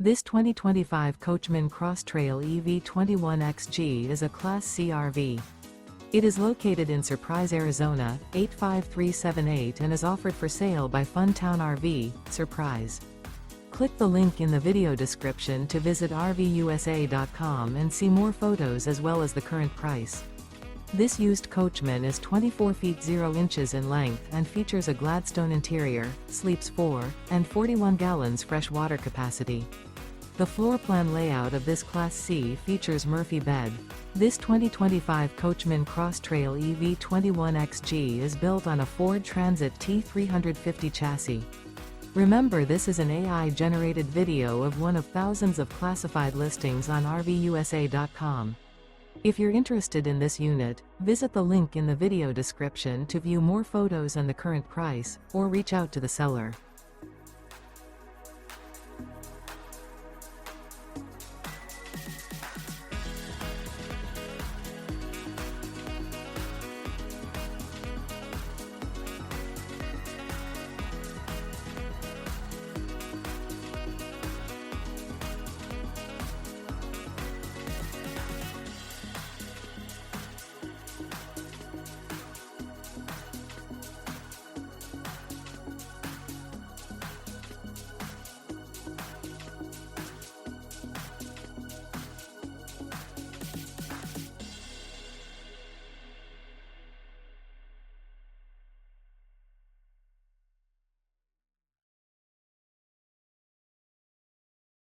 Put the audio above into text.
This 2025 Coachmen Cross Trail EV 21XG is a Class C RV. It is located in Surprise, Arizona, 85378 and is offered for sale by Funtown RV, Surprise. Click the link in the video description to visit RVUSA.com and see more photos as well as the current price. This used Coachman is 24 feet 0 inches in length and features a GLADSTONE interior, sleeps 4, and 41 gallons fresh water capacity. The floor plan layout of this Class C features Murphy bed. This 2025 Coachmen Cross Trail EV 21XG is built on a Ford Transit T350 chassis. Remember, this is an AI-generated video of one of thousands of classified listings on RVUSA.com. If you're interested in this unit, visit the link in the video description to view more photos and the current price, or reach out to the seller.